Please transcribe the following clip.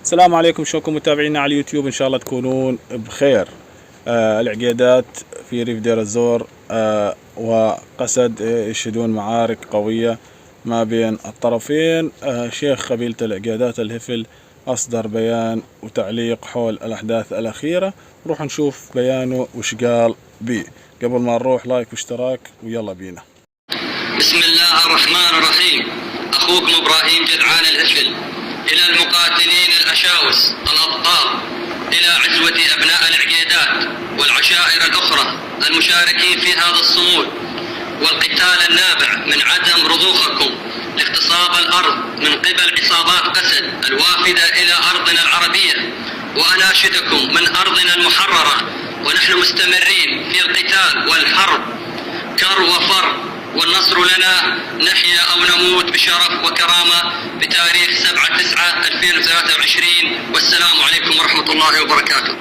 السلام عليكم، شلونكم متابعينا على اليوتيوب؟ ان شاء الله تكونون بخير. العقيدات في ريف دير الزور وقسد يشهدون معارك قوية ما بين الطرفين. شيخ قبيلة العقيدات الهفل أصدر بيان وتعليق حول الأحداث الأخيرة. نروح نشوف بيانه وش قال بيه. قبل ما نروح لايك واشتراك ويلا بينا. بسم الله الرحمن الرحيم. أخوكم إبراهيم جدعان الهفل إلى المقاتلين الأشاوس الأبطال، إلى عزوة أبناء العقيدات والعشائر الأخرى المشاركين في هذا الصمود والقتال النابع من عدم رضوخكم لاغتصاب الأرض من قبل عصابات قسد الوافدة إلى أرضنا العربية، وأناشدكم من أرضنا المحررة ونحن مستمرين في القتال والحرب كر وفر، والنصر لنا، نحيا أو نموت بشرف وكرامة بتاريخ 7/9/2023. والسلام عليكم ورحمة الله وبركاته.